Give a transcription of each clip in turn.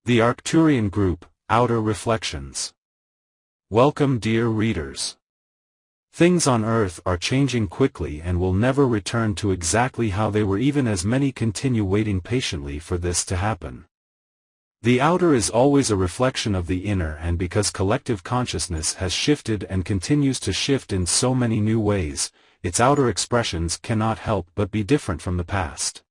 The Arcturian Group, Outer Reflections. Welcome, dear readers. Things on Earth are changing quickly and will never return to exactly how they were, even as many continue waiting patiently for this to happen. The outer is always a reflection of the inner, and because collective consciousness has shifted and continues to shift in so many new ways, its outer expressions cannot help but be different from the past.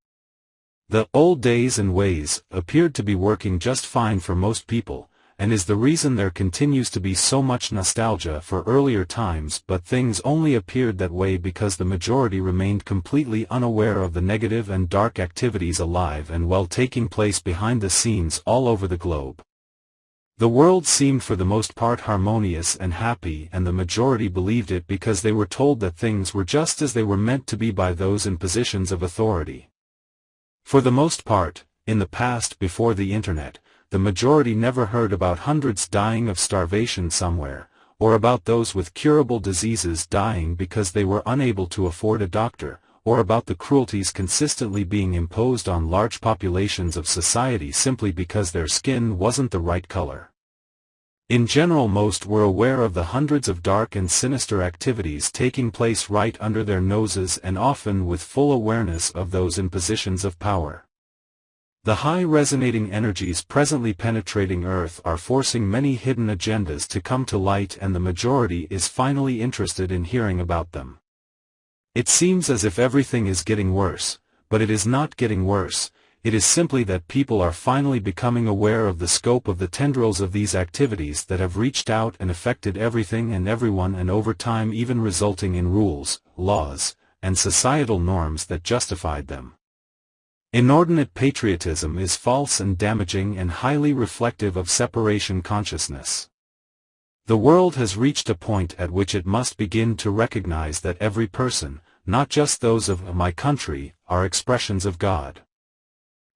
The old days and ways appeared to be working just fine for most people, and is the reason there continues to be so much nostalgia for earlier times, but things only appeared that way because the majority remained completely unaware of the negative and dark activities alive and well taking place behind the scenes all over the globe. The world seemed for the most part harmonious and happy, and the majority believed it because they were told that things were just as they were meant to be by those in positions of authority. For the most part, in the past before the internet, the majority never heard about hundreds dying of starvation somewhere, or about those with curable diseases dying because they were unable to afford a doctor, or about the cruelties consistently being imposed on large populations of society simply because their skin wasn't the right color. In general, most were aware of the hundreds of dark and sinister activities taking place right under their noses, and often with full awareness of those in positions of power. The high resonating energies presently penetrating Earth are forcing many hidden agendas to come to light, and the majority is finally interested in hearing about them. It seems as if everything is getting worse, but it is not getting worse. It is simply that people are finally becoming aware of the scope of the tendrils of these activities that have reached out and affected everything and everyone, and over time even resulting in rules, laws, and societal norms that justified them. Inordinate patriotism is false and damaging and highly reflective of separation consciousness. The world has reached a point at which it must begin to recognize that every person, not just those of my country, are expressions of God.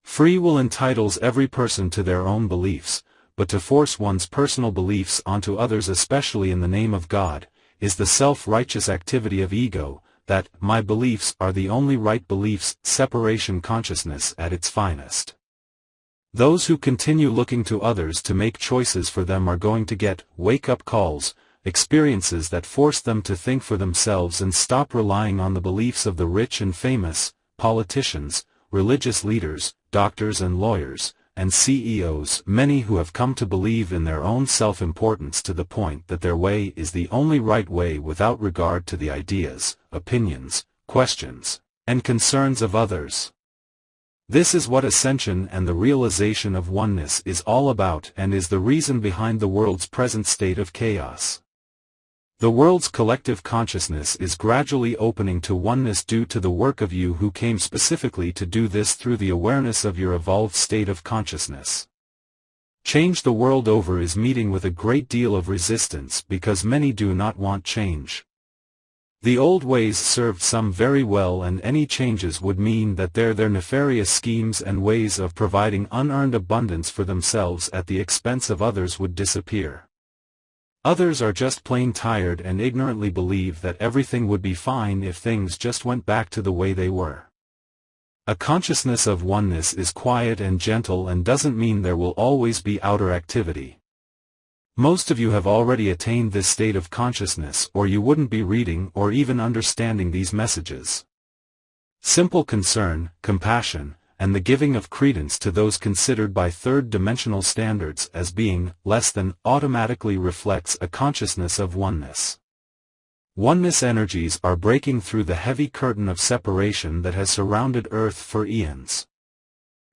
Free will entitles every person to their own beliefs, but to force one's personal beliefs onto others, especially in the name of God, is the self-righteous activity of ego, that my beliefs are the only right beliefs, separation consciousness at its finest. Those who continue looking to others to make choices for them are going to get wake-up calls, experiences that force them to think for themselves and stop relying on the beliefs of the rich and famous, politicians, religious leaders, doctors and lawyers, and CEOs, many who have come to believe in their own self-importance to the point that their way is the only right way without regard to the ideas, opinions, questions, and concerns of others. This is what ascension and the realization of oneness is all about, and is the reason behind the world's present state of chaos. The world's collective consciousness is gradually opening to oneness due to the work of you who came specifically to do this through the awareness of your evolved state of consciousness. Change the world over is meeting with a great deal of resistance because many do not want change. The old ways served some very well, and any changes would mean that their nefarious schemes and ways of providing unearned abundance for themselves at the expense of others would disappear. Others are just plain tired and ignorantly believe that everything would be fine if things just went back to the way they were. A consciousness of oneness is quiet and gentle and doesn't mean there will always be outer activity. Most of you have already attained this state of consciousness, or you wouldn't be reading or even understanding these messages. Simple concern, compassion, and the giving of credence to those considered by third-dimensional standards as being less than automatically reflects a consciousness of oneness. Oneness energies are breaking through the heavy curtain of separation that has surrounded Earth for eons.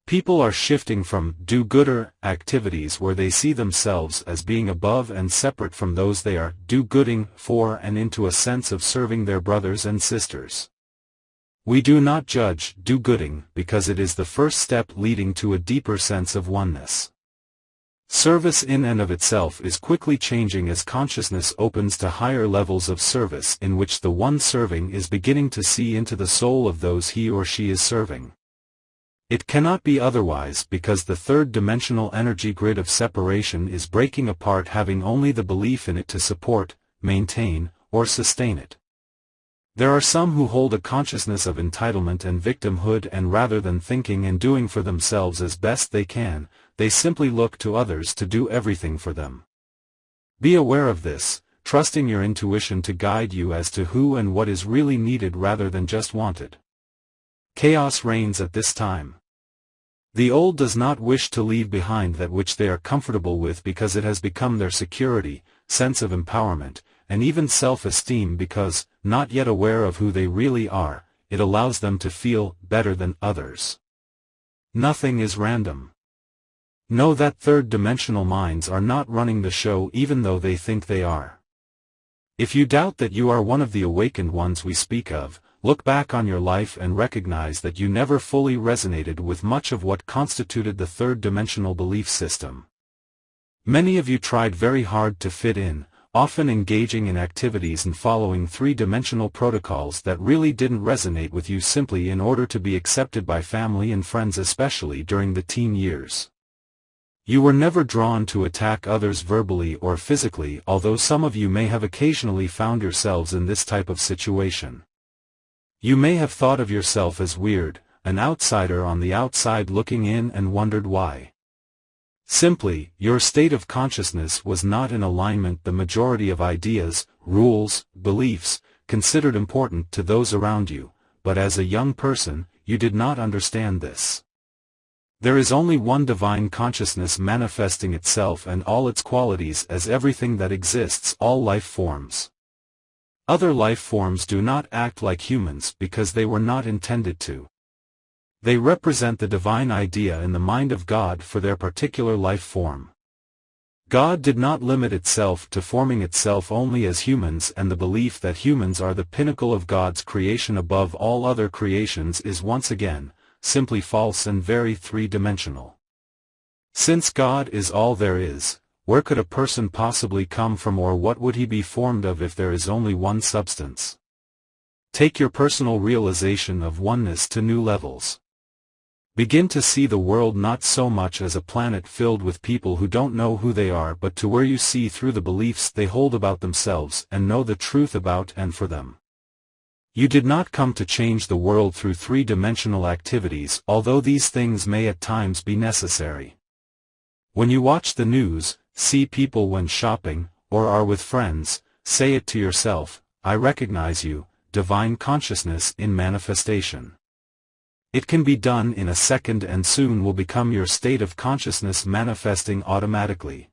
People are shifting from do-gooder activities where they see themselves as being above and separate from those they are do-gooding for, and into a sense of serving their brothers and sisters. We do not judge do-gooding because it is the first step leading to a deeper sense of oneness. Service in and of itself is quickly changing as consciousness opens to higher levels of service in which the one serving is beginning to see into the soul of those he or she is serving. It cannot be otherwise because the third-dimensional energy grid of separation is breaking apart, having only the belief in it to support, maintain, or sustain it. There are some who hold a consciousness of entitlement and victimhood, and rather than thinking and doing for themselves as best they can, they simply look to others to do everything for them. Be aware of this, trusting your intuition to guide you as to who and what is really needed rather than just wanted. Chaos reigns at this time. The old does not wish to leave behind that which they are comfortable with because it has become their security, sense of empowerment, and even self-esteem because, not yet aware of who they really are, it allows them to feel better than others. Nothing is random. Know that third-dimensional minds are not running the show even though they think they are. If you doubt that you are one of the awakened ones we speak of, look back on your life and recognize that you never fully resonated with much of what constituted the third-dimensional belief system. Many of you tried very hard to fit in, often engaging in activities and following three-dimensional protocols that really didn't resonate with you simply in order to be accepted by family and friends, especially during the teen years. You were never drawn to attack others verbally or physically, although some of you may have occasionally found yourselves in this type of situation. You may have thought of yourself as weird, an outsider on the outside looking in, and wondered why. Simply, your state of consciousness was not in alignment. The majority of ideas, rules, beliefs, considered important to those around you, but as a young person, you did not understand this. There is only one divine consciousness manifesting itself and all its qualities as everything that exists, all life forms. Other life forms do not act like humans because they were not intended to. They represent the divine idea in the mind of God for their particular life form. God did not limit itself to forming itself only as humans, and the belief that humans are the pinnacle of God's creation above all other creations is once again simply false and very three-dimensional. Since God is all there is, where could a person possibly come from, or what would he be formed of if there is only one substance? Take your personal realization of oneness to new levels. Begin to see the world not so much as a planet filled with people who don't know who they are, but to where you see through the beliefs they hold about themselves and know the truth about and for them. You did not come to change the world through three-dimensional activities, although these things may at times be necessary. When you watch the news, see people when shopping, or are with friends, say it to yourself, I recognize you, divine consciousness in manifestation. It can be done in a second and soon will become your state of consciousness manifesting automatically.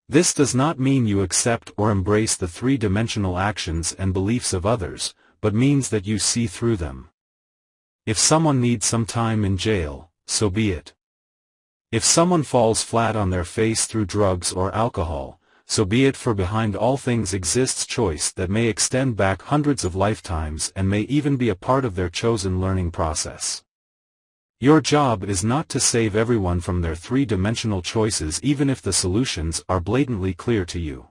This does not mean you accept or embrace the three-dimensional actions and beliefs of others, but means that you see through them. If someone needs some time in jail, so be it. If someone falls flat on their face through drugs or alcohol, so be it, for behind all things exists choice that may extend back hundreds of lifetimes and may even be a part of their chosen learning process. Your job is not to save everyone from their three-dimensional choices, even if the solutions are blatantly clear to you.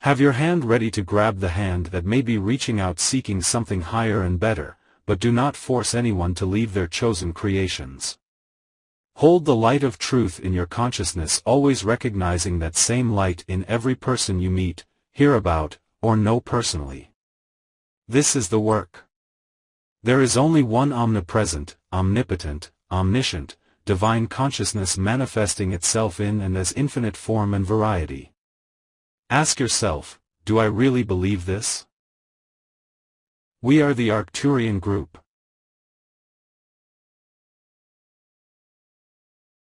Have your hand ready to grab the hand that may be reaching out seeking something higher and better, but do not force anyone to leave their chosen creations. Hold the light of truth in your consciousness, always recognizing that same light in every person you meet, hear about, or know personally. This is the work. There is only one omnipresent, omnipotent, omniscient, divine consciousness manifesting itself in and as infinite form and variety. Ask yourself, do I really believe this? We are the Arcturian group.